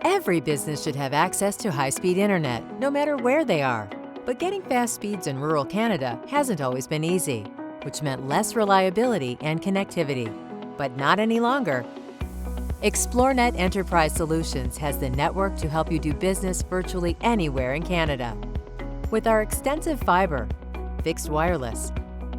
Every business should have access to high-speed internet, no matter where they are. But getting fast speeds in rural Canada hasn't always been easy, which meant less reliability and connectivity. But not any longer. ExploreNet Enterprise Solutions has the network to help you do business virtually anywhere in Canada. With our extensive fiber, fixed wireless,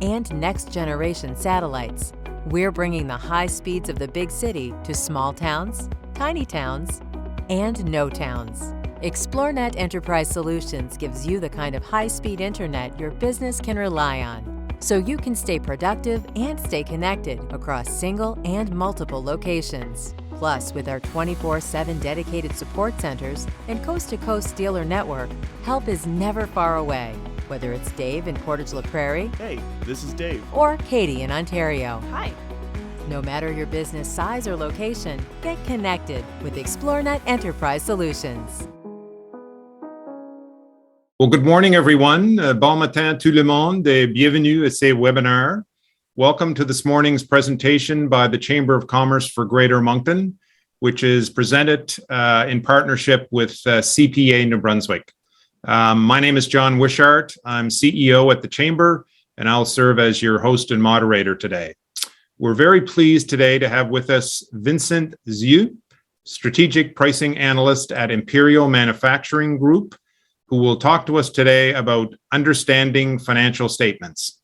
and next-generation satellites, we're bringing the high speeds of the big city to small towns, tiny towns, and no towns. ExploreNet Enterprise Solutions gives you the kind of high-speed internet your business can rely on, so you can stay productive and stay connected across single and multiple locations. Plus, with our 24/7 dedicated support centers and coast-to-coast dealer network, help is never far away, whether it's Dave in Portage La Prairie. Hey, this is Dave. Or Katie in Ontario. Hi. No matter your business size or location, get connected with ExploreNet Enterprise Solutions. Well, good morning, everyone. Bon matin tout le monde et bienvenue à ce webinaire. Welcome to this morning's presentation by the Chamber of Commerce for Greater Moncton, which is presented in partnership with CPA New Brunswick. My name is John Wishart. I'm CEO at the Chamber, and I'll serve as your host and moderator today. We're very pleased today to have with us Vincent Zhu, Strategic Pricing Analyst at Imperial Manufacturing Group, who will talk to us today about understanding financial statements.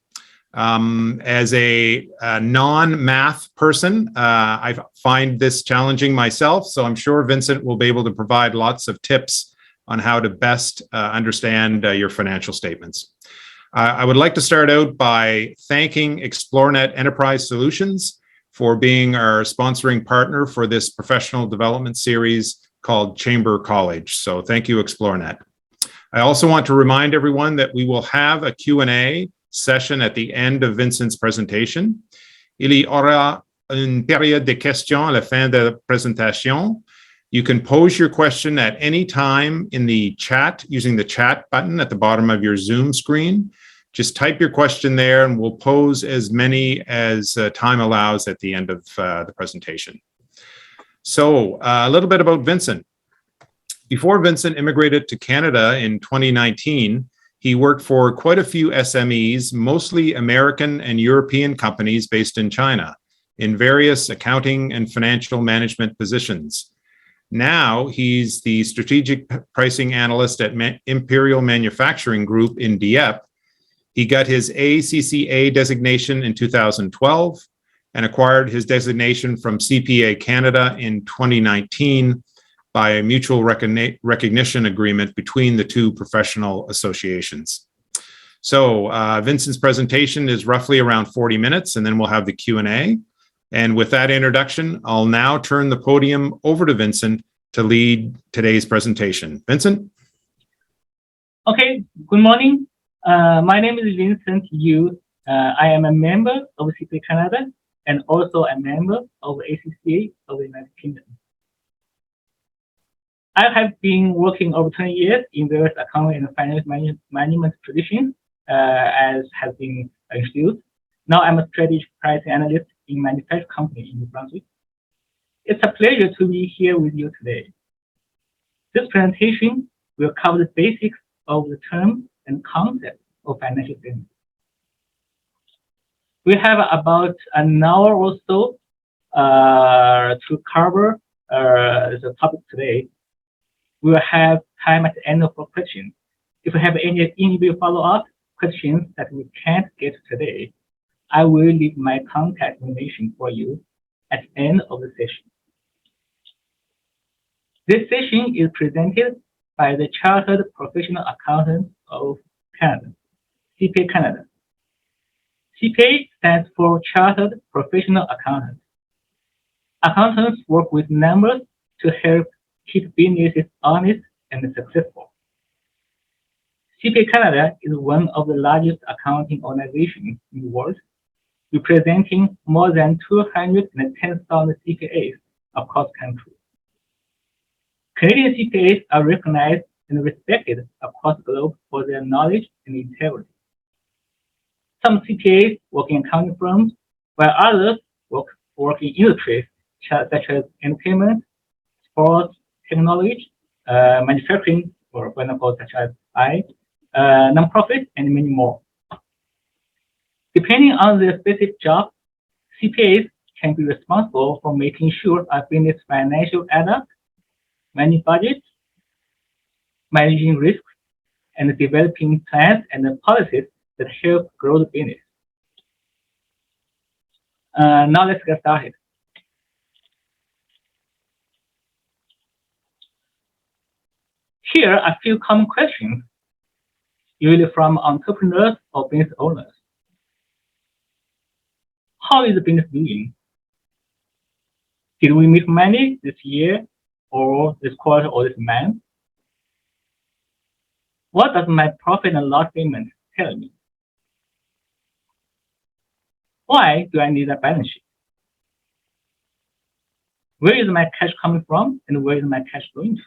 As a non-math person, I find this challenging myself, so I'm sure Vincent will be able to provide lots of tips on how to best understand your financial statements. I would like to start out by thanking ExploreNet Enterprise Solutions for being our sponsoring partner for this professional development series called Chamber College. So thank you, ExploreNet. I also want to remind everyone that we will have a Q&A session at the end of Vincent's presentation. Il y aura une période de questions à la fin de la présentation. You can pose your question at any time in the chat using the chat button at the bottom of your Zoom screen. Just type your question there and we'll pose as many as time allows at the end of the presentation. So a little bit about Vincent. Before Vincent immigrated to Canada in 2019, he worked for quite a few SMEs, mostly American and European companies based in China, in various accounting and financial management positions. Now he's the strategic pricing analyst at Imperial Manufacturing Group in Dieppe. He got his ACCA designation in 2012 and acquired his designation from CPA Canada in 2019 by a mutual recognition agreement between the two professional associations. So Vincent's presentation is roughly around 40 minutes, and then we'll have the Q&A. And with that introduction, I'll now turn the podium over to Vincent to lead today's presentation. Vincent? Okay, good morning. My name is Vincent Yu. I am a member of CPA Canada and also a member of ACCA of the United Kingdom. I have been working over 20 years in various accounting and finance management positions, as has been introduced. Now I'm a strategic pricing analyst in a manufacturing company in New Brunswick. It's a pleasure to be here with you today. This presentation will cover the basics of the term and concept of financial statements. We have about an hour or so to cover the topic today. We will have time at the end for questions. If you have any individual follow-up questions that we can't get today, I will leave my contact information for you at the end of the session. This session is presented by the Chartered Professional Accountants of Canada, CPA Canada. CPA stands for Chartered Professional Accountants. Accountants work with numbers to help keep businesses honest and successful. CPA Canada is one of the largest accounting organizations in the world, representing more than 210,000 CPAs across countries. Canadian CPAs are recognized and respected across the globe for their knowledge and integrity. Some CPAs work in accounting firms, while others work in industries such as entertainment, sports, technology, manufacturing, for example, such as nonprofit, and many more. Depending on the specific job, CPAs can be responsible for making sure a business financial add up, managing budgets, managing risks, and developing plans and policies that help grow the business. Now let's get started. Here are a few common questions, usually from entrepreneurs or business owners. How is the business doing? Did we make money this year, or this quarter, or this month? What does my profit and loss statement tell me? Why do I need a balance sheet? Where is my cash coming from, and where is my cash going to?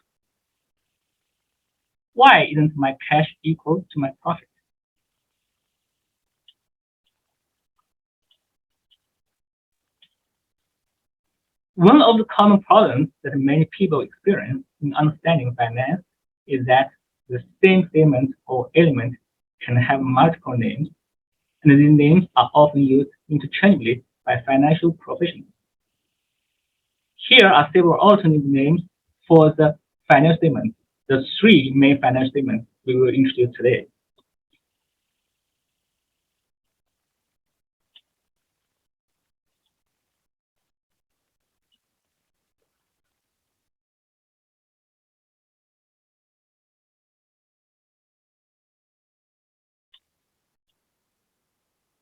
Why isn't my cash equal to my profit? One of the common problems that many people experience in understanding finance is that the same statement or element can have multiple names, and these names are often used interchangeably by financial professionals. Here are several alternate names for the financial statement, the three main financial statements we will introduce today.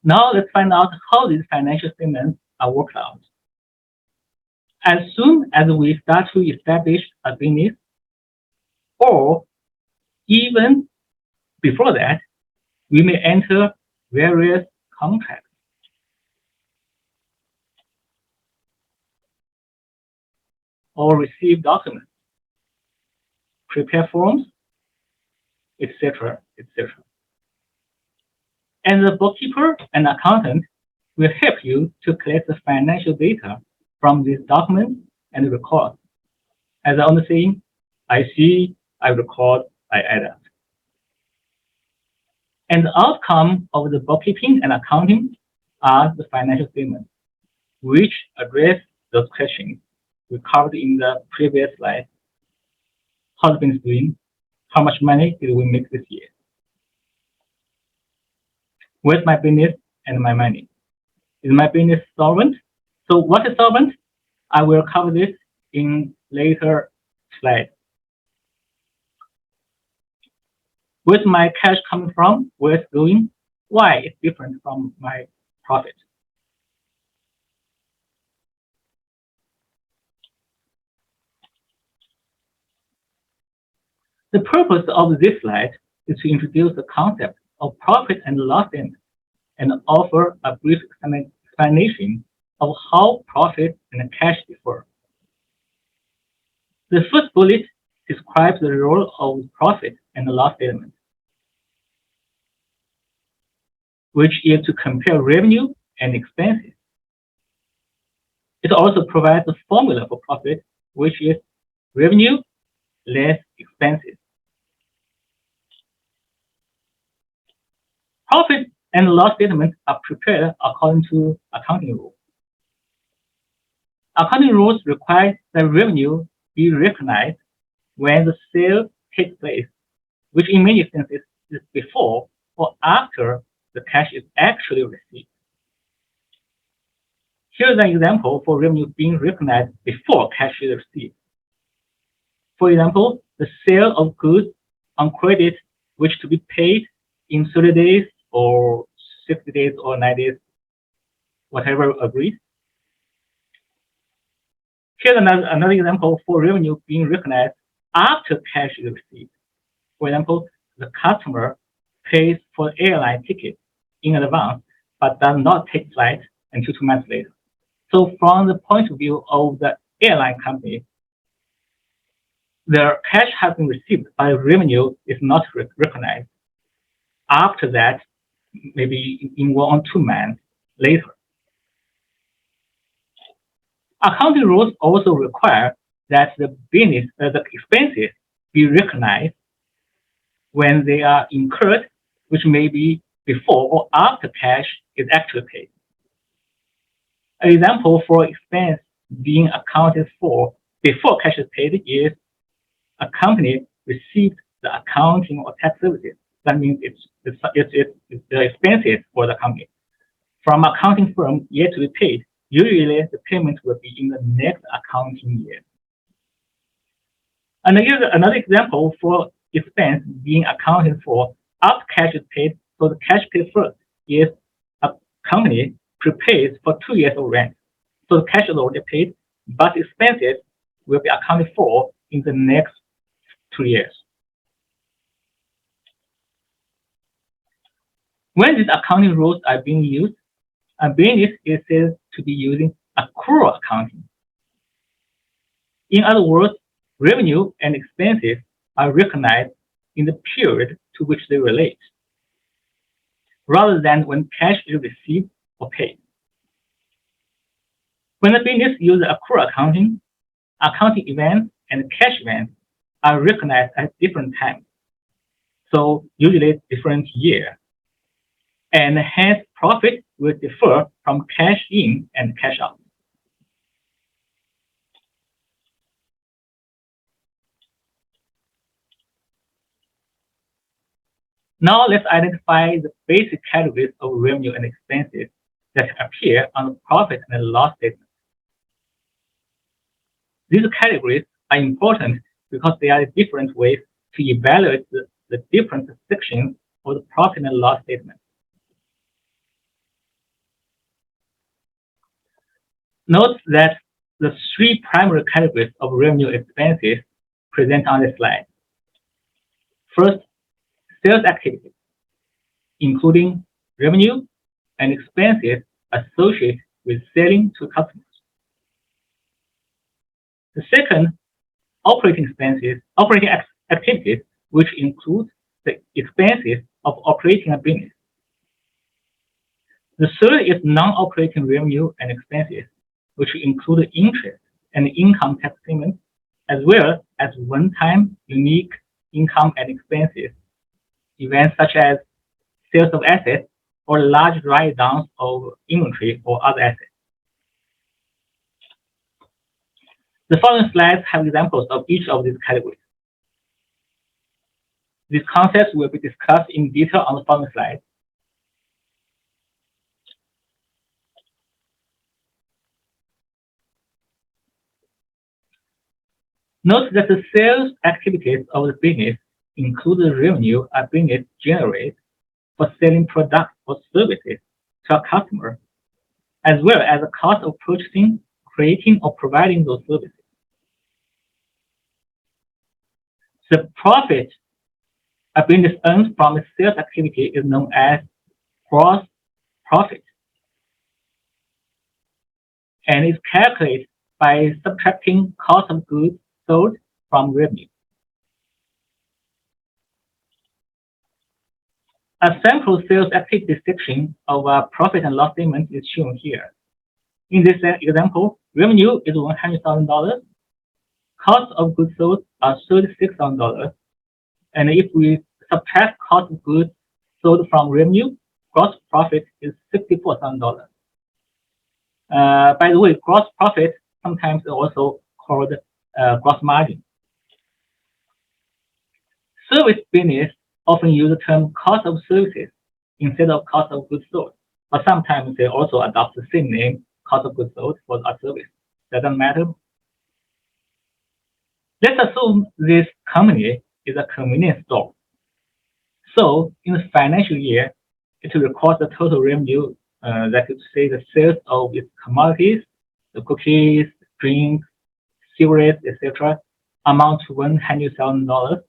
Now let's find out how these financial statements are worked out. As soon as we start to establish a business, or even before that, we may enter various contracts. Or receive documents, prepare forms, etc., etc. And the bookkeeper and accountant will help you to collect the financial data from these documents and record. As I was saying, I see, I record, I add up. And the outcome of the bookkeeping and accounting are the financial statements, which address those questions we covered in the previous slide. How's business doing? How much money did we make this year? Where's my business and my money? Is my business solvent? So what is solvent? I will cover this in later slides. Where's my cash coming from? Where it's going? Why it's different from my profit? The purpose of this slide is to introduce the concept of profit and loss statement and offer a brief explanation of how profit and cash differ. The first bullet describes the role of profit and loss statement, which is to compare revenue and expenses. It also provides a formula for profit, which is revenue less expenses. Profit and loss statements are prepared according to accounting rules. Accounting rules require that revenue be recognized when the sale takes place, which in many instances is before or after the cash is actually received. Here's an example for revenue being recognized before cash is received. For example, the sale of goods on credit, which to be paid in 30 days or 60 days or 90 days, whatever agreed. Here's another example for revenue being recognized after cash is received. For example, the customer pays for airline tickets in advance, but does not take flight until 2 months later. So from the point of view of the airline company, their cash has been received, but revenue is not recognized. After that, maybe in 1 or 2 months later. Accounting rules also require that the expenses be recognized when they are incurred, which may be before or after cash is actually paid. An example for expense being accounted for before cash is paid is a company received the accounting or tax services. That means it's the expenses for the company from accounting firm yet to be paid. Usually, the payment will be in the next accounting year. And here's another example for expense being accounted for after cash is paid. So the cash paid first is a company prepays for 2 years of rent. So the cash is already paid, but expenses will be accounted for in the next 2 years. When these accounting rules are being used, a business is said to be using accrual accounting. In other words, revenue and expenses are recognized in the period to which they relate, rather than when cash is received or paid. When a business uses accrual accounting events and cash events are recognized at different times, so usually different year, and hence profit will differ from cash in and cash out. Now let's identify the basic categories of revenue and expenses that appear on the profit and loss statement. These categories are important because they are different ways to evaluate the different sections of the profit and loss statement. Note that the three primary categories of revenue expenses present on the slide. First, sales activities, including revenue and expenses associated with selling to customers. The second, operating activities, which include the expenses of operating a business. The third is non-operating revenue and expenses, which include interest and income tax payments, as well as one-time unique income and expenses, events such as sales of assets or large write-downs of inventory or other assets. The following slides have examples of each of these categories. These concepts will be discussed in detail on the following slides. Note that the sales activities of the business include the revenue a business generates for selling products or services to a customer, as well as the cost of purchasing, creating, or providing those services. The profit a business earns from its sales activity is known as gross profit, and is calculated by subtracting cost of goods sold from revenue. A sample sales activity section of a profit and loss statement is shown here. In this example, revenue is $100,000, cost of goods sold are $36,000, and if we subtract cost of goods sold from revenue, gross profit is $64,000. By the way, gross profit sometimes is also called gross margin. Service business often use the term cost of services instead of cost of goods sold, but sometimes they also adopt the same name, cost of goods sold, for a service. Doesn't matter. Let's assume this company is a convenience store. So in the financial year, it will record the total revenue, that is to say the sales of its commodities, the cookies, drinks, cigarettes, etc., amount to $100,000.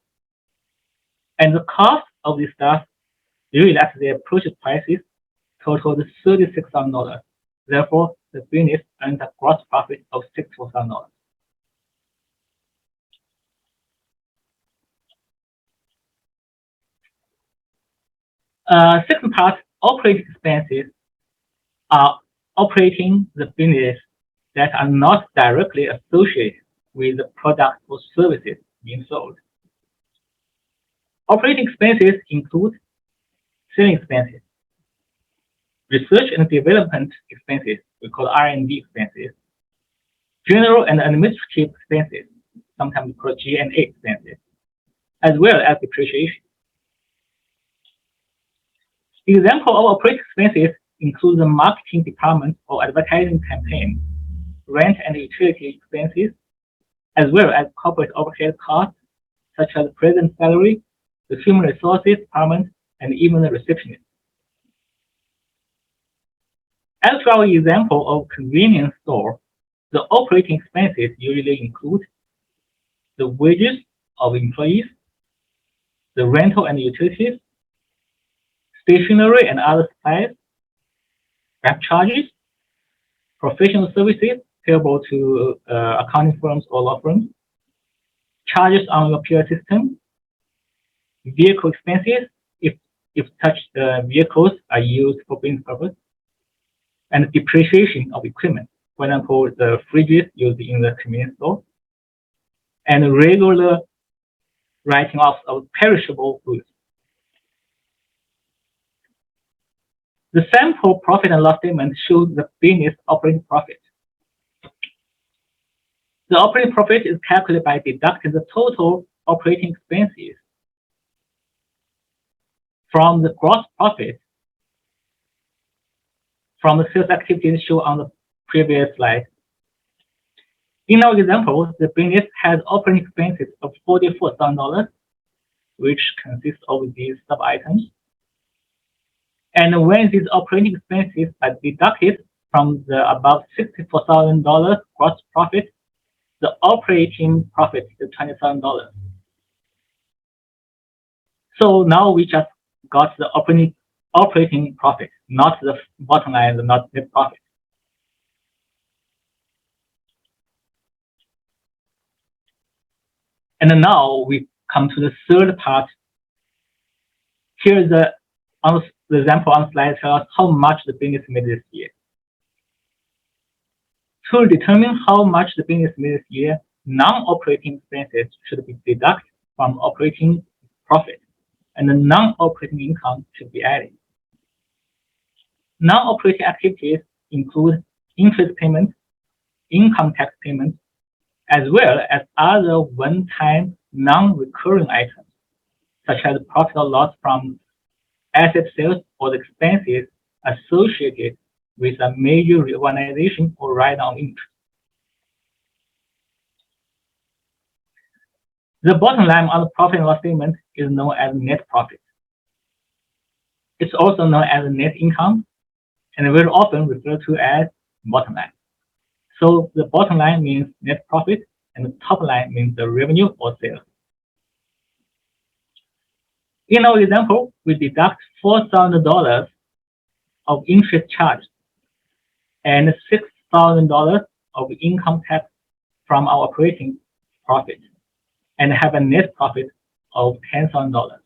And the cost of this stuff, usually at their purchase prices, totaled $36,000. Therefore, the business earned a gross profit of $64,000. Second part, operating expenses are operating the business that are not directly associated with the product or services being sold. Operating expenses include selling expenses, research and development expenses, we call R&D expenses, general and administrative expenses, sometimes called G&A expenses, as well as depreciation. Example of operating expenses include the marketing department or advertising campaign, rent and utility expenses, as well as corporate overhead costs, such as president salary, the human resources department, and even the receptionist. As to our example of convenience store, the operating expenses usually include the wages of employees, the rental and utilities, stationery and other supplies, bank charges, professional services payable to accounting firms or law firms, charges on your POS system, vehicle expenses if such vehicles are used for business purpose, and depreciation of equipment, for example, the fridges used in the convenience store, and regular writing off of perishable goods. The sample profit and loss statement shows the business operating profit. The operating profit is calculated by deducting the total operating expenses from the gross profit from the sales activities shown on the previous slide. In our example, the business has operating expenses of $44,000, which consists of these sub-items. And when these operating expenses are deducted from the above $64,000 gross profit, the operating profit is $20,000. So now we just got the operating profit, not the bottom line, not net profit. And now we come to the third part. Here is the example on slide tells us how much the business made this year. To determine how much the business made this year, non-operating expenses should be deducted from operating profit, and the non-operating income should be added. Non-operating activities include interest payments, income tax payments, as well as other one-time non-recurring items, such as profit or loss from asset sales or the expenses associated with a major reorganization or write-down interest. The bottom line on the profit and loss statement is known as net profit. It's also known as net income, and very often referred to as bottom line. So the bottom line means net profit, and the top line means the revenue or sales. In our example, we deduct $4,000 of interest charge and $6,000 of income tax from our operating profit, and have a net profit of $10,000.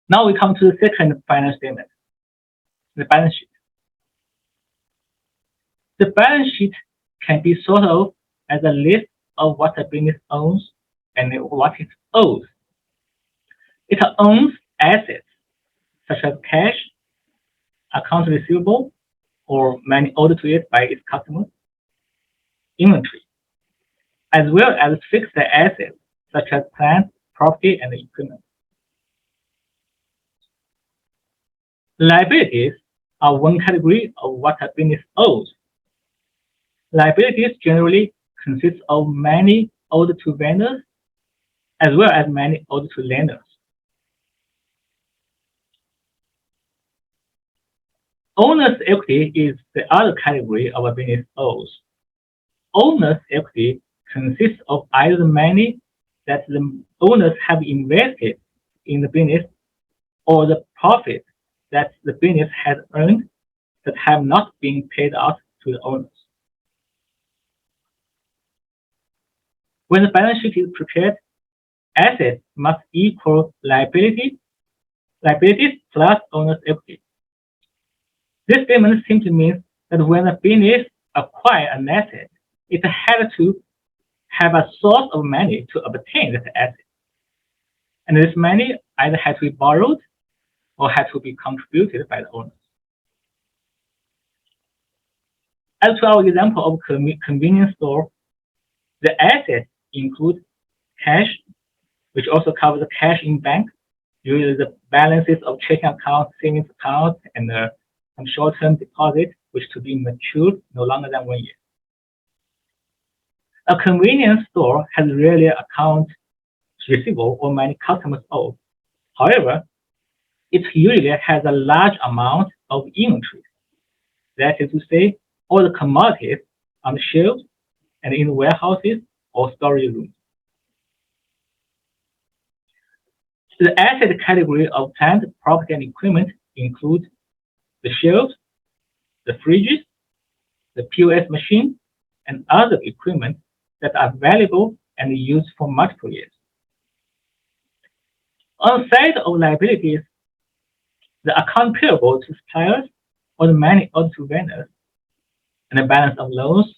Now we come to the second financial statement, the balance sheet. The balance sheet can be thought of as a list of what a business owns and what it owes. It owns assets such as cash, accounts receivable, or money owed to it by its customers, inventory, as well as fixed assets such as plant, property, and equipment. Liabilities are one category of what a business owes. Liabilities generally consist of money owed to vendors, as well as money owed to lenders. Owner's equity is the other category of a business owes. Owner's equity consists of either the money that the owners have invested in the business or the profit that the business has earned that have not been paid out to the owners. When the balance sheet is prepared, assets must equal liabilities plus owner's equity. This statement simply means that when a business acquires an asset, it had to have a source of money to obtain that asset. And this money either had to be borrowed or had to be contributed by the owners. As to our example of convenience store, the assets include cash, which also covers the cash in bank, usually the balances of checking accounts, savings accounts, and some short-term deposits, which to be matured no longer than 1 year. A convenience store has rarely accounts receivable or many customers owe. However, it usually has a large amount of inventory. That is to say, all the commodities on the shelves and in warehouses or storage rooms. The asset category of plant, property, and equipment include the shelves, the fridges, the POS machine, and other equipment that are valuable and used for multiple years. On the side of liabilities, the account payable to suppliers or the money owed to vendors, and the balance of loans,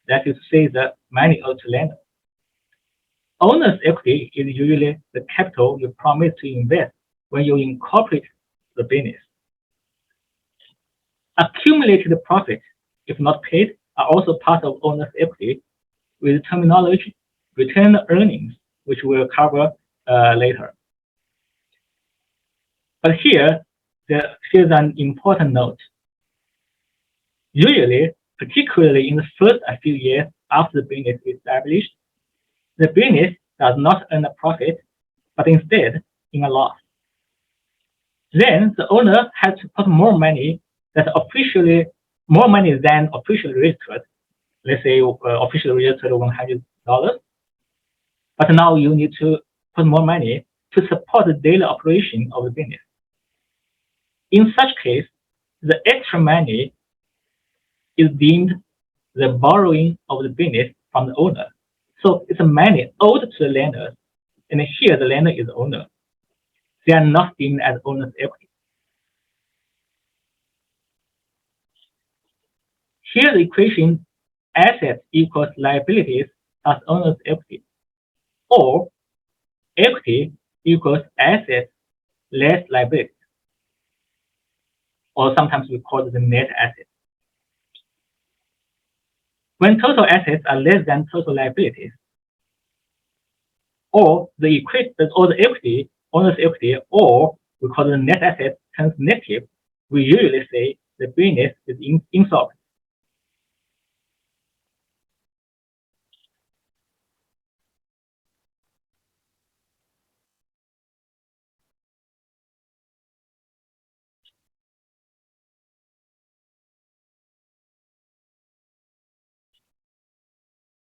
that is to say, the money owed to lenders. Owner's equity is usually the capital you promise to invest when you incorporate the business. Accumulated profit, if not paid, are also part of owner's equity with terminology retained earnings, which we'll cover later. But here's an important note. Usually, particularly in the first few years after the business is established, the business does not earn a profit, but instead in a loss. Then the owner has to put more money than officially registered. Let's say officially registered $100, but now you need to put more money to support the daily operation of the business. In such case, the extra money is deemed the borrowing of the business from the owner. So it's money owed to the lenders, and here the lender is the owner. They are not deemed as owner's equity. Here the equation assets equals liabilities plus owner's equity, or equity equals assets less liabilities, or sometimes we call it the net assets. When total assets are less than total liabilities, or the equity, owner's equity, or we call it the net asset turns negative, we usually say the business is insolvent.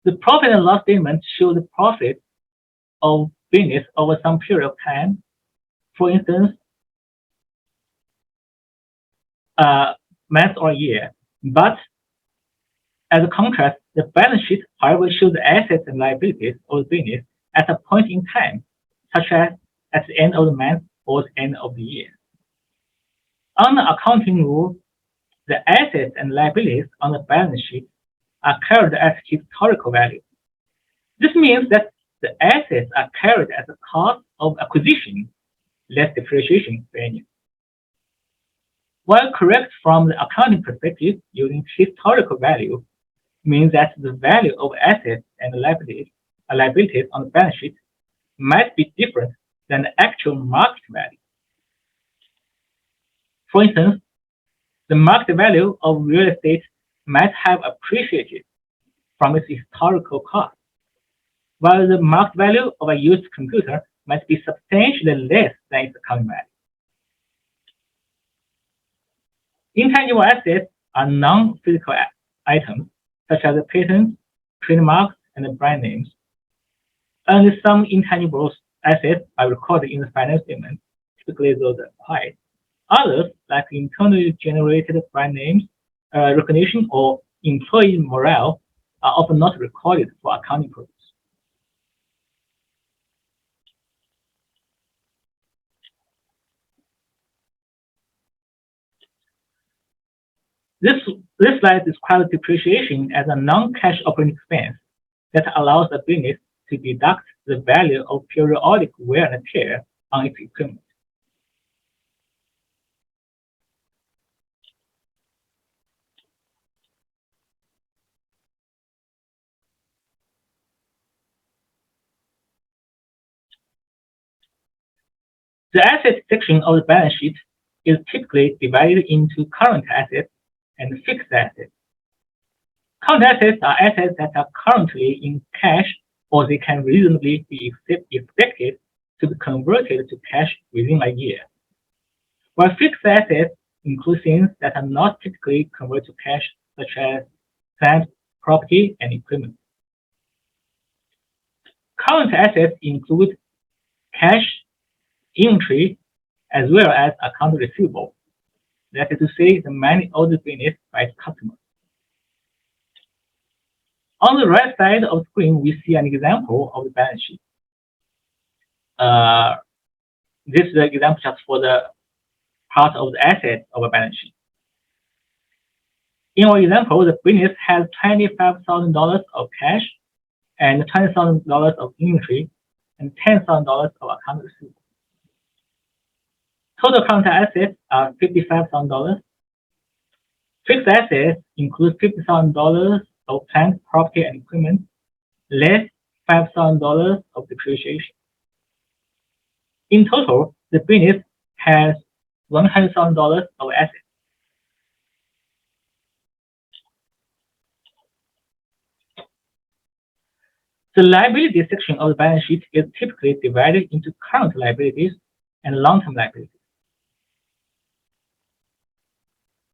The profit and loss statement shows the profit of business over some period of time. For instance, month or year. But as a contrast, the balance sheet, however, shows the assets and liabilities of the business at a point in time, such as at the end of the month or the end of the year. On the accounting rule, the assets and liabilities on the balance sheet are carried at historical value. This means that the assets are carried at the cost of acquisition less depreciation value. While correct from the accounting perspective, using historical value means that the value of assets and liabilities on the balance sheet might be different than the actual market value. For instance, the market value of real estate might have appreciated from its historical cost, while the market value of a used computer might be substantially less than its accounting value. Intangible assets are non-physical items, such as patents, trademarks, and brand names. And some intangible assets are recorded in the financial statement, typically those are acquired. Others, like internally generated brand names, recognition, or employee morale, are often not recorded for accounting purposes. This slide describes depreciation as a non-cash operating expense that allows the business to deduct the value of periodic wear and tear on its equipment. The asset section of the balance sheet is typically divided into current assets and fixed assets. Current assets are assets that are currently in cash, or they can reasonably be expected to be converted to cash within a year. While fixed assets include things that are not typically converted to cash, such as plant, property, and equipment. Current assets include cash, inventory, as well as accounts receivable. That is to say, the money owed to business by its customers. On the right side of the screen, we see an example of the balance sheet. This is the example just for the part of the assets of a balance sheet. In our example, the business has $25,000 of cash and $20,000 of inventory and $10,000 of accounts receivable. Total current assets are $55,000. Fixed assets include $50,000 of plant, property, and equipment, less $5,000 of depreciation. In total, the business has $100,000 of assets. The liability section of the balance sheet is typically divided into current liabilities and long-term liabilities.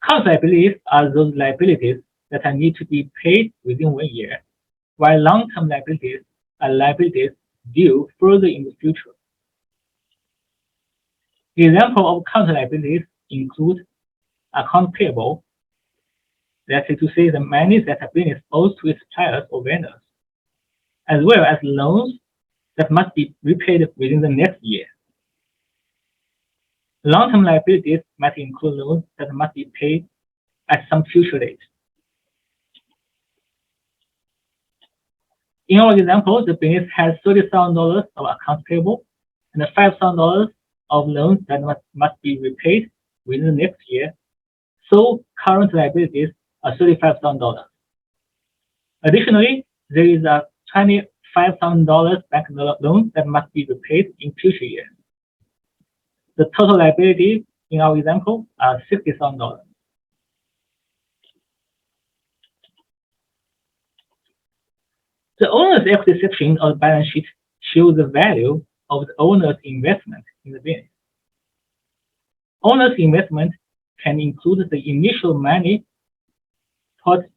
Current liabilities are those liabilities that need to be paid within 1 year, while long-term liabilities are liabilities due further in the future. The example of current liabilities include accounts payable, that is to say the money that a business owes to its suppliers or vendors, as well as loans that must be repaid within the next year. Long-term liabilities might include loans that must be paid at some future date. In our example, the business has $30,000 of accounts payable and $5,000 of loans that must be repaid within the next year, so current liabilities are $35,000. Additionally, there is a $25,000 bank loan that must be repaid in future years. The total liability in our example are $60,000. The owner's equity section of the balance sheet shows the value of the owner's investment in the business. Owner's investment can include the initial money put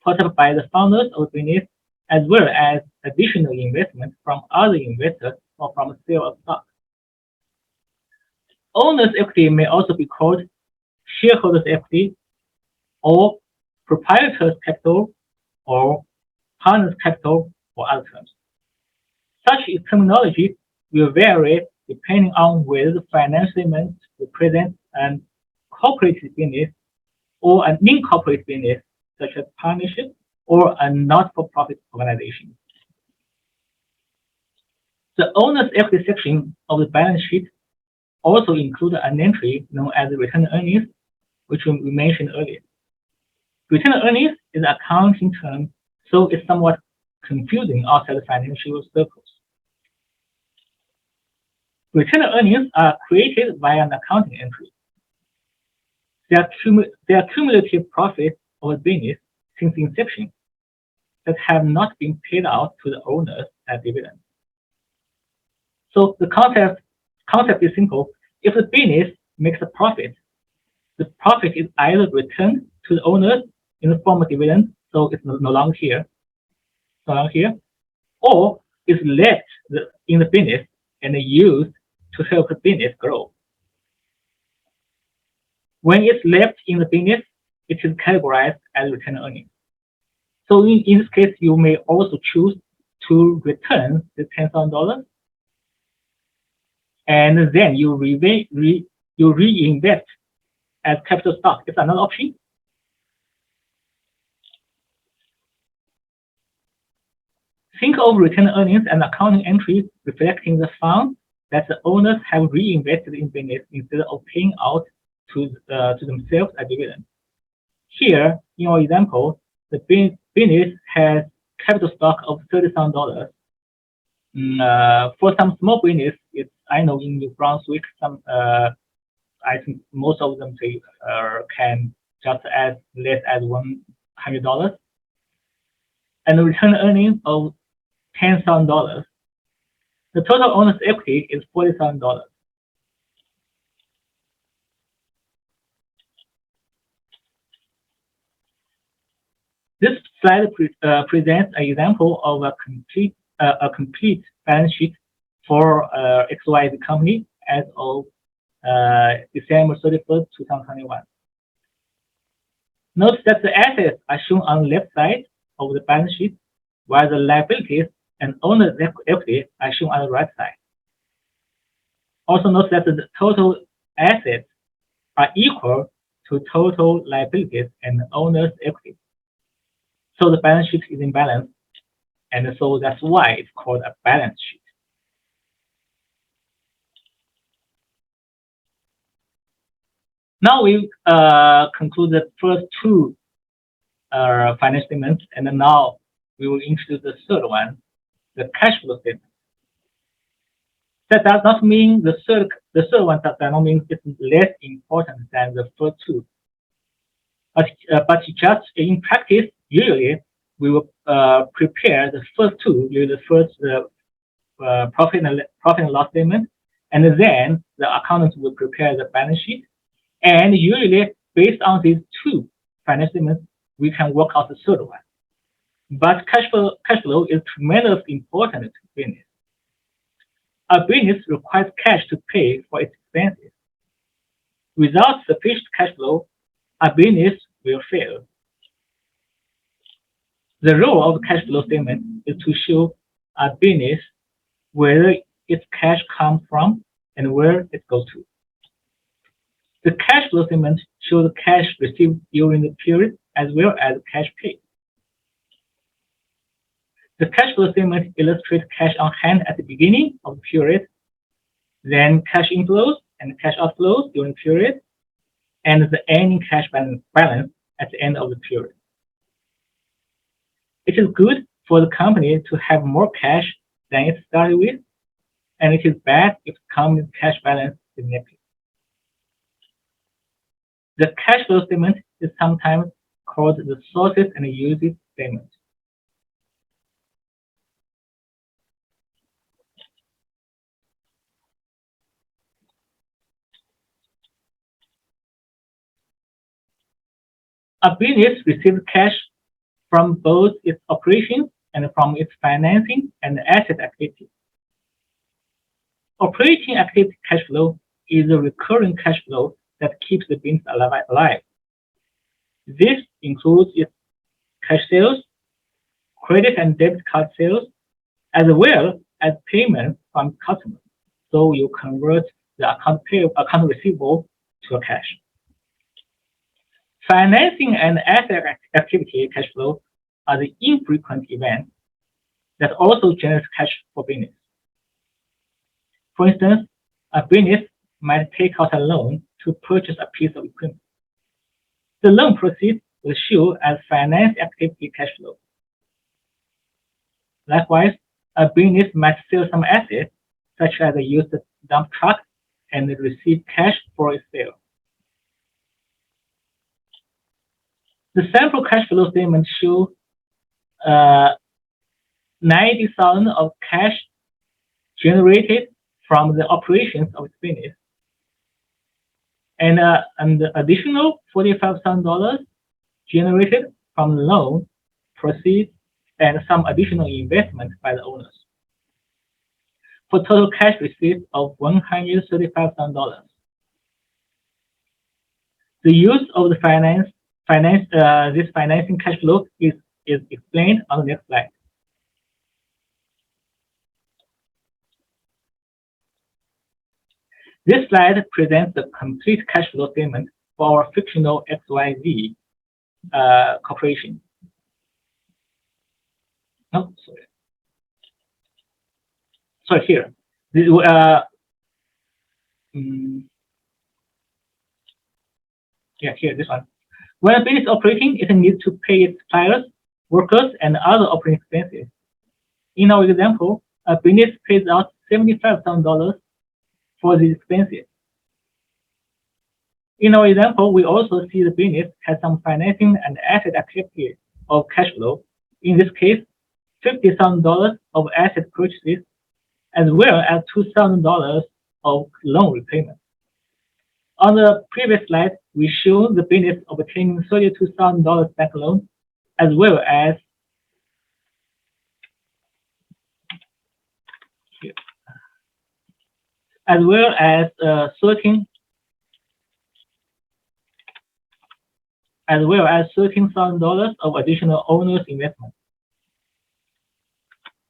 up by the founders of the business, as well as additional investment from other investors or from sale of stock. Owner's equity may also be called shareholders' equity, or proprietor's capital, or partner's capital, or other terms. Such terminology will vary depending on whether the financial statements represent an incorporated business or an incorporated business, such as partnership or a not-for-profit organization. The owner's equity section of the balance sheet also includes an entry known as retained earnings, which we mentioned earlier. Retained earnings is an accounting term, so it's somewhat confusing outside the financial circles. Retained earnings are created by an accounting entry. They are cumulative profits of a business since inception that have not been paid out to the owners as dividends. So the concept is simple. If the business makes a profit, the profit is either returned to the owners in the form of dividends, so it's no longer here, or it's left in the business and used to help the business grow. When it's left in the business, it is categorized as retained earnings. So in this case, you may also choose to return the $10,000, and then you reinvest as capital stock. It's another option. Think of retained earnings and accounting entries reflecting the funds that the owners have reinvested in business instead of paying out to themselves as dividend. Here, in our example, the business has capital stock of $30,000. For some small business, I know in New Brunswick, I think most of them can just as less as $100, and the return earnings of $10,000. The total owner's equity is $40,000. This slide presents an example of a complete balance sheet for XYZ company as of December 31st, 2021. Note that the assets are shown on the left side of the balance sheet, while the liabilities and owner's equity are shown on the right side. Also note that the total assets are equal to total liabilities and owner's equity. So the balance sheet is in balance, and so that's why it's called a balance sheet. Now we conclude the first two financial statements, and then now we will introduce the third one, the cash flow statement. That does not mean the third one does not mean it's less important than the first two. But just in practice, usually we will prepare the first two, usually the first profit and loss statement, and then the accountants will prepare the balance sheet. And usually, based on these two financial statements, we can work out the third one. But cash flow is tremendously important to business. A business requires cash to pay for its expenses. Without sufficient cash flow, a business will fail. The role of the cash flow statement is to show a business where its cash comes from and where it goes to. The cash flow statement shows the cash received during the period as well as cash paid. The cash flow statement illustrates cash on hand at the beginning of the period, then cash inflows and cash outflows during the period, and the ending cash balance at the end of the period. It is good for the company to have more cash than it started with, and it is bad if the company's cash balance is negative. The cash flow statement is sometimes called the sources and uses statement. A business receives cash from both its operations and from its financing and asset activity. Operating activity cash flow is a recurring cash flow that keeps the business alive. This includes its cash sales, credit and debit card sales, as well as payments from customers. So you convert the account receivable to a cash. Financing and asset activity cash flow are the infrequent events that also generate cash for business. For instance, a business might take out a loan to purchase a piece of equipment. The loan proceeds will show as finance activity cash flow. Likewise, a business might sell some assets, such as a used dump truck, and receive cash for its sale. The sample cash flow statement shows $90,000 of cash generated from the operations of its business, and the additional $45,000 generated from loan proceeds and some additional investment by the owners, for total cash received of $135,000. The use of the this financing cash flow is explained on the next slide. This slide presents the complete cash flow statement for our fictional XYZ corporation. No, sorry. sorry, here. This, yeah, here, this one. When a business operating, it needs to pay its suppliers, workers, and other operating expenses. In our example, a business pays out $75,000 for these expenses. In our example, we also see the business has some financing and asset activity of cash flow. In this case, $50,000 of asset purchases, as well as $2,000 of loan repayment. On the previous slide, we showed the business obtaining $32,000 bank loan, as well as $13,000 of additional owner's investment.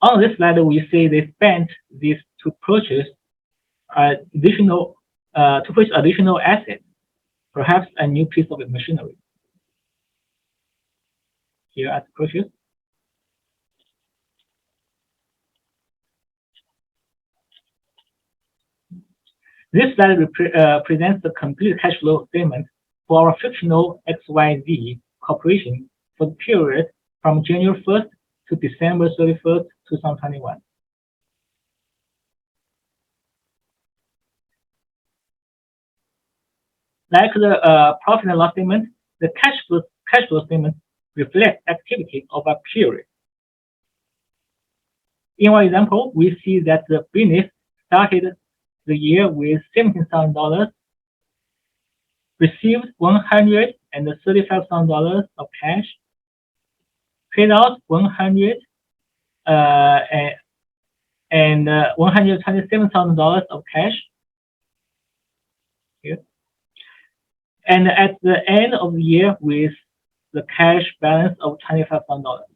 On this slide, we see they spent this to purchase additional assets, perhaps a new piece of machinery. Here as purchase. This slide presents the complete cash flow statement for our fictional XYZ corporation for the period from January 1st to December 31st, 2021. Like the profit and loss statement, the cash flow statement reflects activity of a period. In our example, we see that the business started the year with $17,000, received $135,000 of cash, paid out $127,000 of cash. Here. And at the end of the year with the cash balance of $25,000.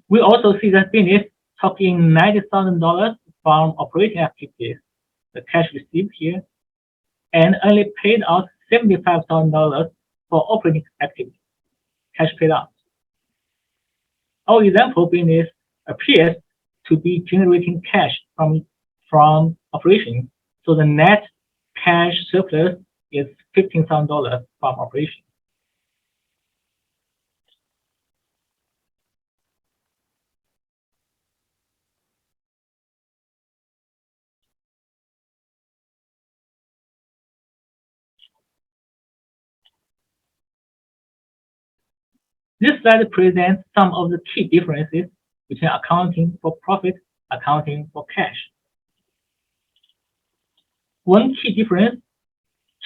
We also see that business took in $90,000 from operating activities, the cash received here, and only paid out $75,000 for operating activities, cash paid out. Our example business appears to be generating cash from operations, so the net cash surplus is $15,000 from operations. This slide presents some of the key differences between accounting for profit, accounting for cash. One key difference,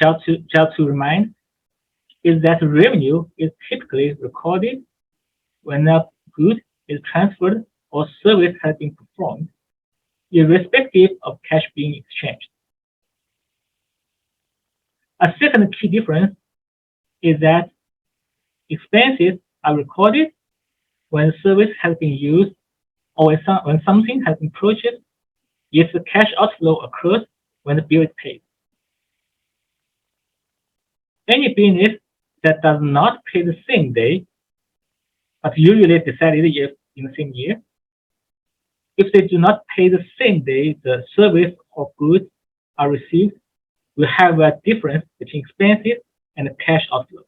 just to remind, is that revenue is typically recorded when a good is transferred or service has been performed, irrespective of cash being exchanged. A second key difference is that expenses are recorded when service has been used or when something has been purchased, yet the cash outflow occurs when the bill is paid. Any business that does not pay the same day, but usually decided in the same year, if they do not pay the same day the service or goods are received, we have a difference between expenses and cash outflows.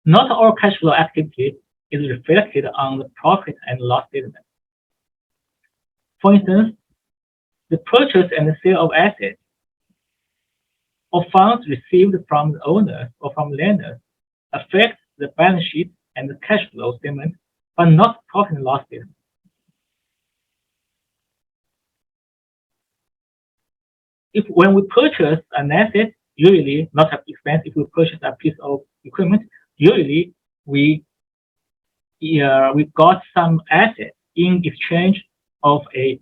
Not all cash flow activity is reflected on the profit and loss statement. For instance, the purchase and the sale of assets or funds received from the owner or from lenders affect the balance sheet and the cash flow statement, but not profit and loss statement. When we purchase an asset, usually not an expense, if we purchase a piece of equipment, usually we got some asset in exchange of a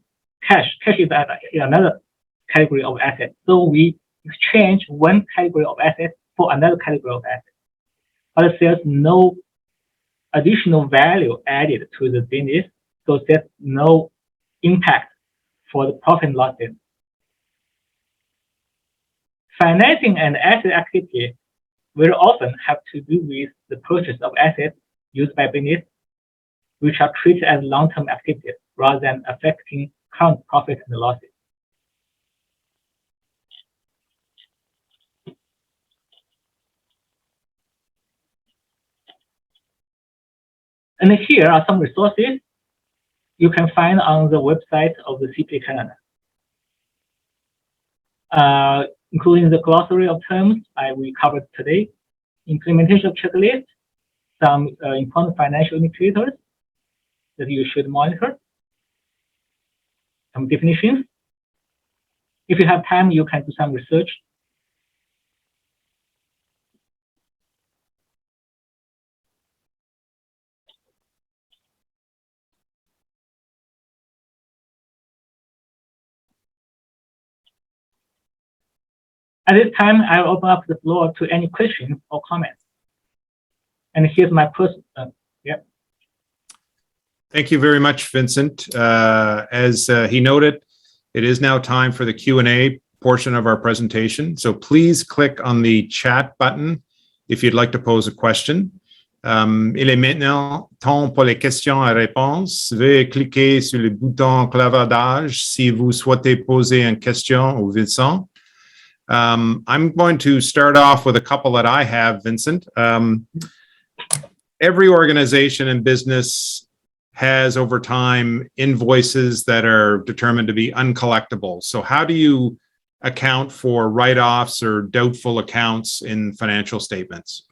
cash. Cash is another category of asset. So we exchange one category of asset for another category of asset. But there's no additional value added to the business, so there's no impact for the profit and loss. Financing and asset activity very often have to do with the purchase of assets used by business, which are treated as long-term activities rather than affecting current profits and losses. And here are some resources you can find on the website of the CPA Canada, including the glossary of terms we covered today, implementation checklist, some important financial indicators that you should monitor, some definitions. If you have time, you can do some research. At this time, I will open up the floor to any questions or comments. And here's my person. Thank you very much, Vincent. As he noted, it is now time for the Q&A portion of our presentation. So please click on the chat button if you'd like to pose a question. Il est maintenant temps pour les questions et réponses. Veuillez cliquer sur le bouton clavardage si vous souhaitez poser une question au Vincent. I'm going to start off with a couple that I have, Vincent. Every organization and business has over time invoices that are determined to be uncollectible. So how do you account for write-offs or doubtful accounts in financial statements?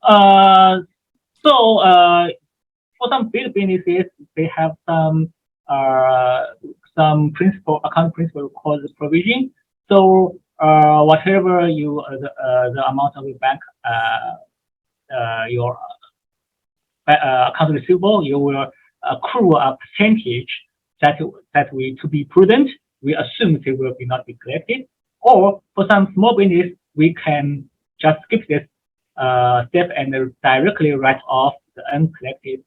For some big businesses, they have some account principle called provision. So whatever the amount of your bank your account receivable, you will accrue a percentage that to be prudent, we assume they will not be collected. Or for some small business, we can just skip this step and directly write off the uncollected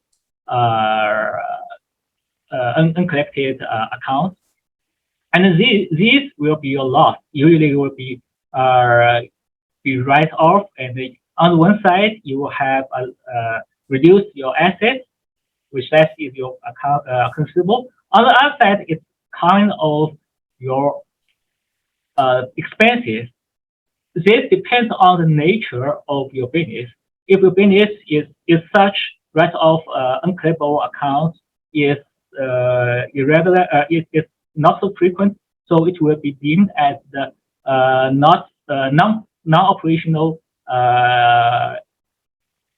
accounts. And these will be your loss. Usually, it will be write off, and on one side you will have reduce your assets, which that is your account receivable. On the other side, it's kind of your expenses. This depends on the nature of your business. If your business is such, write off uncollectible accounts is irregular, it's not so frequent, so it will be deemed as the non-operational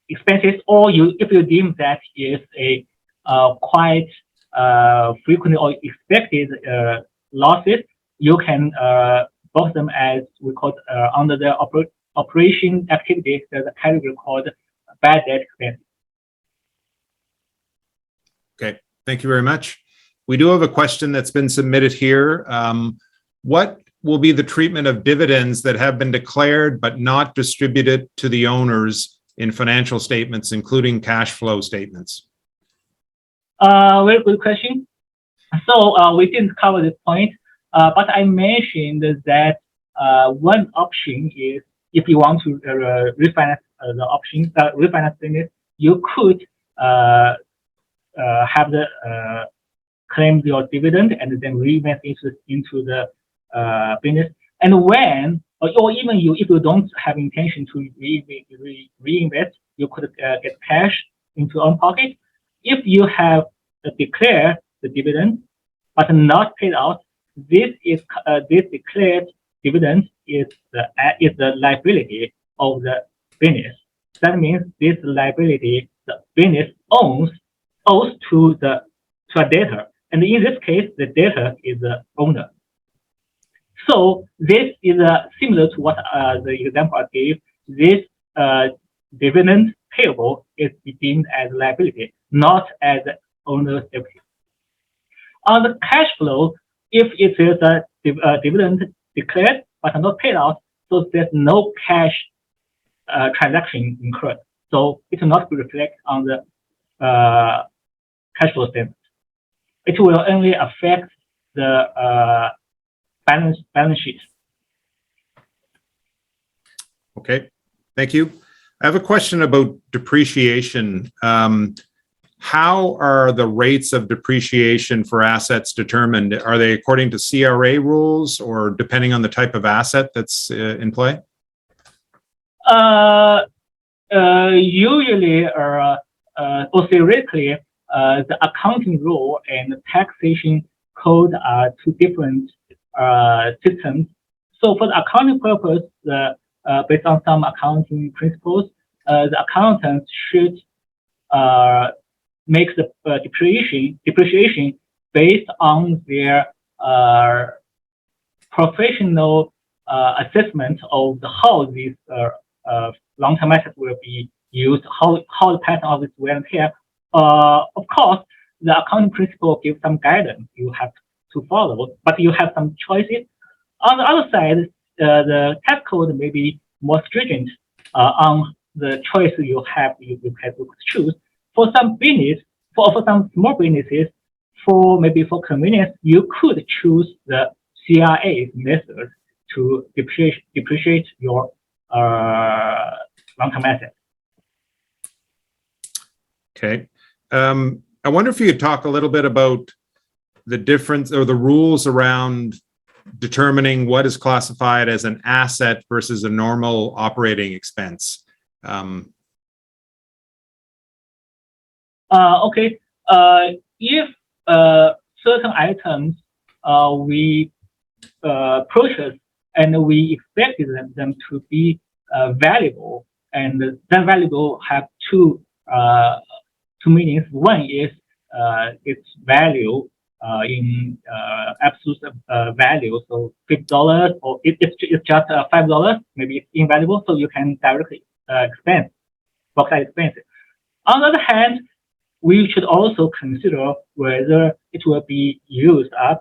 expenses, or if you deem that is a quite frequent or expected losses, you can box them as we call under the operation activities. There's a category called bad debt expense. Okay, thank you very much. We do have a question that's been submitted here. What will be the treatment of dividends that have been declared but not distributed to the owners in financial statements, including cash flow statements? Very good question. So we didn't cover this point, but I mentioned that one option is if you want to refinance the option, refinance business, you could have the claim your dividend and then reinvest into the business. And when, or even if you don't have intention to reinvest, you could get cash into your own pocket. If you have declared the dividend but not paid out, this declared dividend is the liability of the business. That means this liability the business owes to a debtor, and in this case, the debtor is the owner. So this is similar to what the example I gave. This dividend payable is deemed as liability, not as owner's equity. On the cash flow, if it is a dividend declared but not paid out, so there's no cash transaction incurred. so it will not be reflected on the cash flow statement. It will only affect the balance sheet. Okay, thank you. I have a question about depreciation. How are the rates of depreciation for assets determined? Are they according to CRA rules or depending on the type of asset that's in play? Usually, or theoretically, the accounting rule and the taxation code are two different systems. So for the accounting purpose, based on some accounting principles, the accountants should make the depreciation based on their professional assessment of how these long-term assets will be used, how the pattern of this wear and tear. Of course, the accounting principle gives some guidance you have to follow, but you have some choices. On the other side, the tax code may be more stringent on the choice you have to choose. For some business, for some small businesses, maybe for convenience, you could choose the CRA method to depreciate your long-term assets. Okay. I wonder if you could talk a little bit about the difference or the rules around determining what is classified as an asset versus a normal operating expense. Okay. If certain items we purchase and we expected them to be valuable, and that valuable have two meanings. One is its value in absolute value, so $50, or it's just $5, maybe it's invaluable, so you can directly box that expense. On the other hand, we should also consider whether it will be used up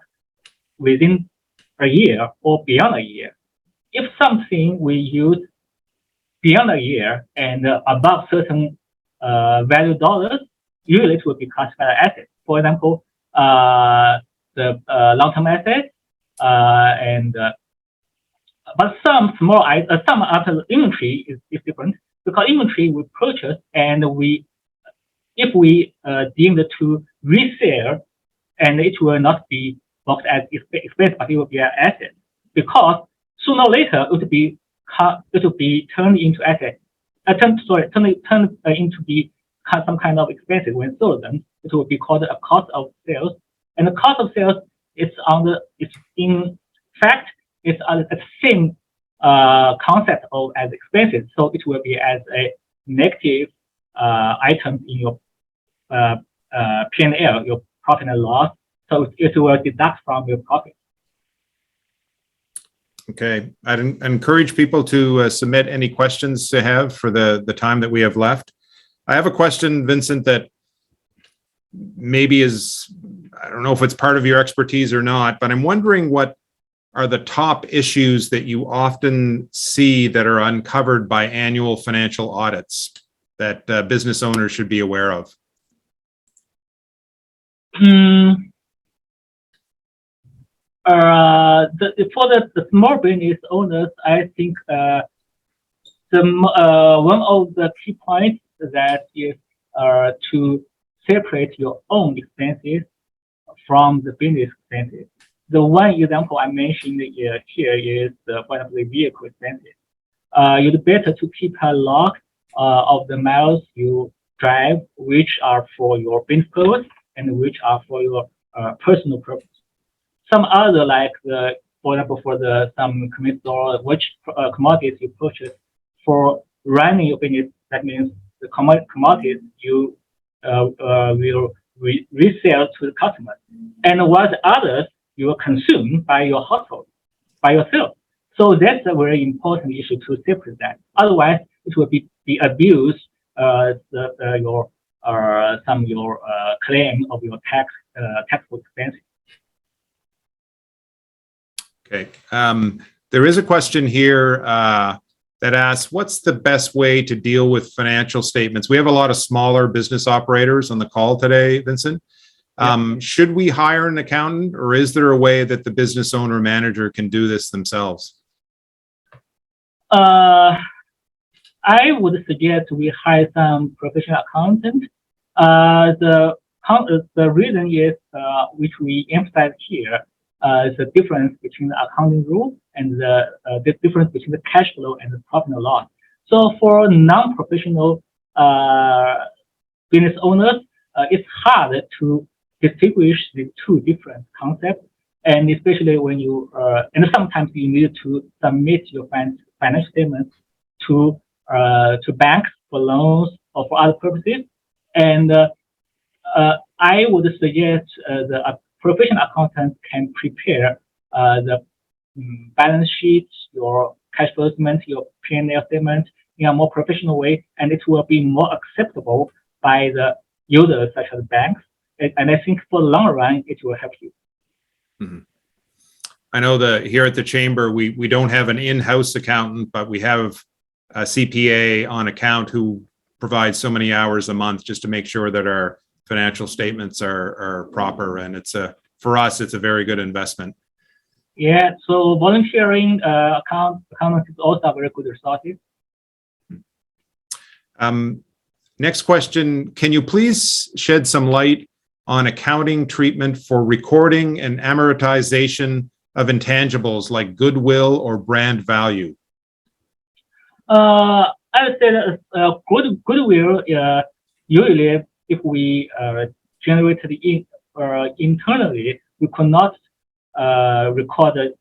within a year or beyond a year. If something we use beyond a year and above certain value dollars, usually it will be classified as asset. For example, the long-term assets, but some small items, some after inventory is different, because inventory we purchase and if we deem it to resell, and it will not be boxed as expense, but it will be an asset, because sooner or later it will be turned into asset. Turned into be some kind of expenses when sold. Then it will be called a cost of sales, and the cost of sales it's in fact it's the same concept of as expenses, so it will be as a negative item in your P&L, your profit and loss. So it will deduct from your profit. Okay, I'd encourage people to submit any questions they have for the time that we have left. I have a question, Vincent, that maybe is, I don't know if it's part of your expertise or not, but I'm wondering what are the top issues that you often see that are uncovered by annual financial audits that business owners should be aware of? For the small business owners, I think one of the key points that is to separate your own expenses from the business expenses. The one example I mentioned here is for example, the vehicle expenses. You'd better to keep a log of the miles you drive, which are for your business purpose and which are for your personal purpose. Some other, like for example, for some convenience store, which commodities you purchase for running your business, that means the commodities you will resell to the customer, and what others you will consume by your household, by yourself. So that's a very important issue to separate that. Otherwise, it will be abused your claim of your taxable expenses. Okay. There is a question here that asks, what's the best way to deal with financial statements? We have a lot of smaller business operators on the call today, Vincent. Should we hire an accountant, or is there a way that the business owner manager can do this themselves? I would suggest we hire some professional accountant. The reason is, which we emphasize here, is the difference between the accounting rule and the difference between the cash flow and the profit and loss. So for non-professional business owners, it's hard to distinguish the two different concepts, and especially when you and sometimes you need to submit your financial statements to banks for loans or for other purposes. And I would suggest the professional accountant can prepare the balance sheet, your cash flow statement, your P&L statement in a more professional way, and it will be more acceptable by the users such as banks. And I think for the long run, it will help you. Mm-hmm. I know that here at the Chamber, we don't have an in-house accountant, but we have a CPA on account who provides so many hours a month just to make sure that our financial statements are proper. And for us, it's a very good investment. Yeah, so volunteering accountants is also a very good resource. Next question, can you please shed some light on accounting treatment for recording and amortization of intangibles like goodwill or brand value? I would say that goodwill, usually if we generate it internally, we could not record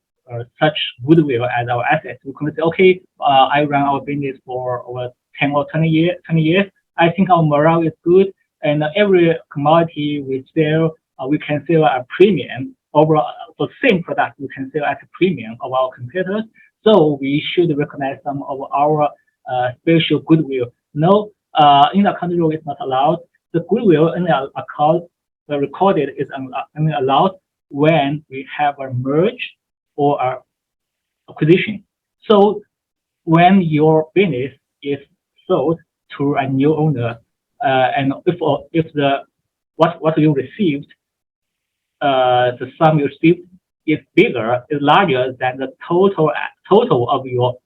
such goodwill as our assets. We could say, okay, I run our business for over 10 or 20 years. I think our morale is good, and every commodity we sell, we can sell at a premium. Overall, for the same product, we can sell at a premium of our competitors. So we should recognize some of our special goodwill. No, in the accounting rule, it's not allowed. The goodwill in the account recorded is only allowed when we have a merge or a acquisition. So when your business is sold to a new owner, and if the what you received, the sum you received is larger than the total of your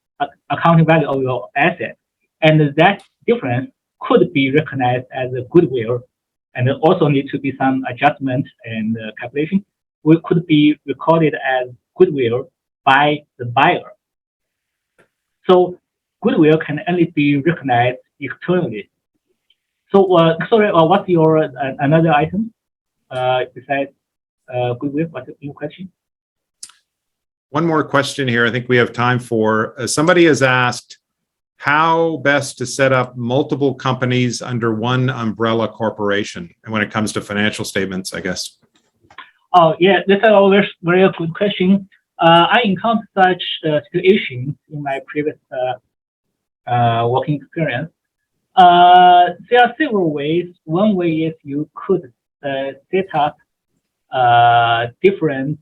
accounting value of your asset, and that difference could be recognized as a goodwill, and there also need to be some adjustment and calculation. We could be recorded as goodwill by the buyer. So goodwill can only be recognized externally. So sorry, what's your another item besides goodwill? What's your question? One more question here I think we have time for. Somebody has asked how best to set up multiple companies under one umbrella corporation, and when it comes to financial statements, I guess. Oh, yeah, that's a very good question. I encountered such situations in my previous working experience. There are several ways. One way is you could set up different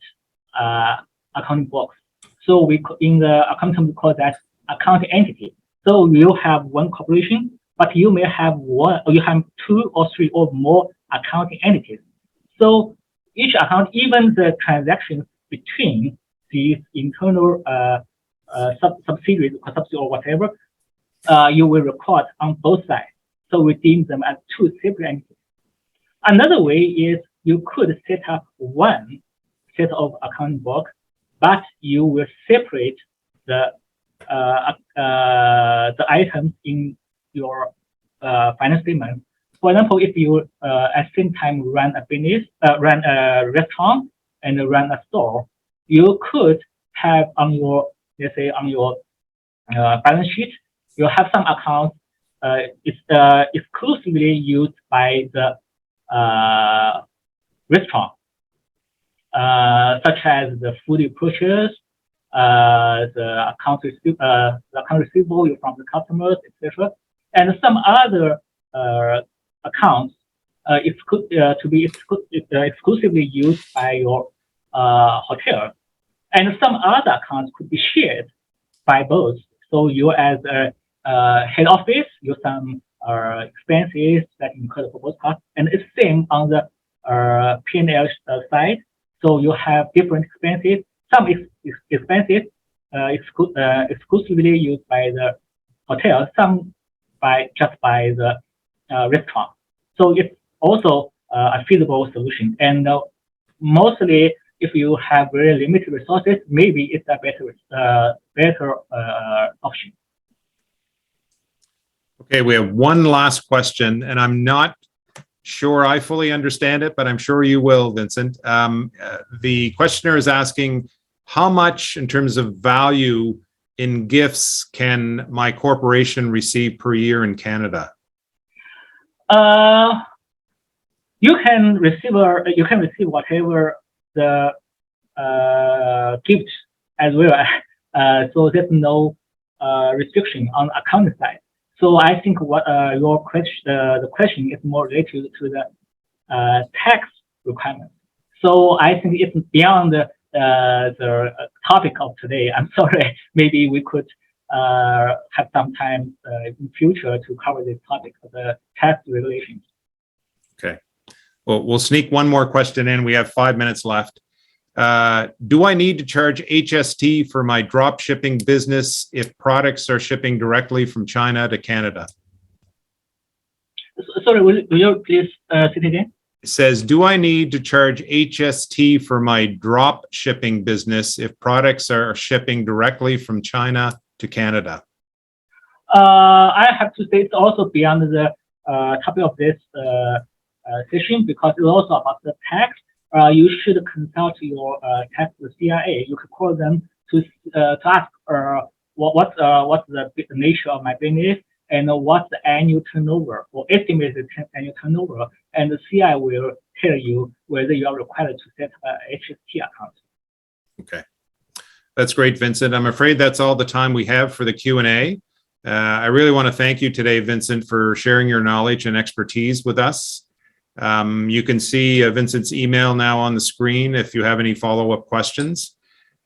accounting books. So in the accounting, we call that accounting entity. So you have one corporation, but you may have two or three or more accounting entities. So each account, even the transactions between these internal subsidiaries or whatever, you will record on both sides. So we deem them as two separate entities. Another way is you could set up one set of accounting books, but you will separate the items in your financial statement. For example, if you at the same time run a business, run a restaurant, and run a store, you could have on your, let's say, on your balance sheet, you have some accounts exclusively used by the restaurant, such as the food you purchase, the account receivable from the customers, etc., and some other accounts to be exclusively used by your hotel, and some other accounts could be shared by both. So you as a head office, use some expenses that incurred for both parts, and it's same on the P&L side. So you have different expenses. Some expenses exclusively used by the hotel, some just by the restaurant. So it's also a feasible solution. And mostly, if you have very limited resources, maybe it's a better option. Okay, we have one last question, and I'm not sure I fully understand it, but I'm sure you will, Vincent. The questioner is asking, how much in terms of value in gifts can my corporation receive per year in Canada? You can receive whatever the gift as well. So there's no restriction on the account side. So I think what your question, the question is more related to the tax requirements. So I think it's beyond the topic of today. I'm sorry. Maybe we could have some time in future to cover this topic of the tax regulations. Okay. Well, we'll sneak one more question in. We have 5 minutes left. Do I need to charge HST for my drop shipping business if products are shipping directly from China to Canada? Sorry, will you please say it again? It says, do I need to charge HST for my drop shipping business if products are shipping directly from China to Canada? I have to say it's also beyond the topic of this session because it's also about the tax. You should consult your tax CIA. You could call them to ask what's the nature of my business and what's the annual turnover or estimated annual turnover, and the CI will tell you whether you are required to set up a HST account. Okay, that's great, Vincent. I'm afraid that's all the time we have for the Q&A. I really want to thank you today, Vincent, for sharing your knowledge and expertise with us. You can see Vincent's email now on the screen if you have any follow-up questions.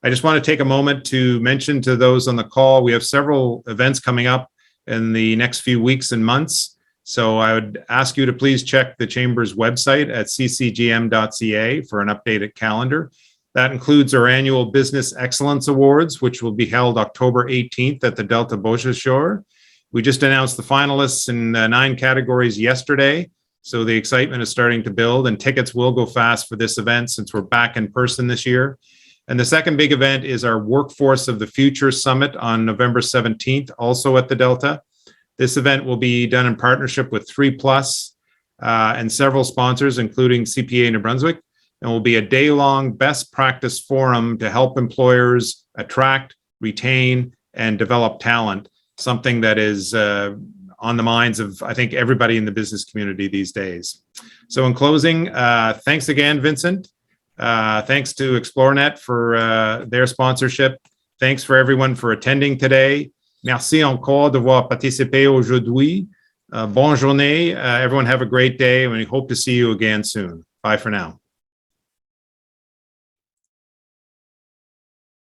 I just want to take a moment to mention to those on the call, we have several events coming up in the next few weeks and months. So I would ask you to please check the Chamber's website at ccgm.ca for an updated calendar. That includes our annual Business Excellence Awards, which will be held October 18th at the Delta Beauséjour. We just announced the finalists in 9 categories yesterday. So the excitement is starting to build and tickets will go fast for this event since we're back in person this year. And the second big event is our Workforce of the Future Summit on November 17th, also at the Delta. This event will be done in partnership with 3Plus and several sponsors, including CPA New Brunswick, and will be a day-long best practice forum to help employers attract, retain, and develop talent, something that is on the minds of, I think, everybody in the business community these days. So in closing, thanks again, Vincent. Thanks to ExploreNet for their sponsorship. Thanks for everyone for attending today. Merci encore d'avoir participé aujourd'hui. Bonne journée. Everyone have a great day, and we hope to see you again soon. Bye for now.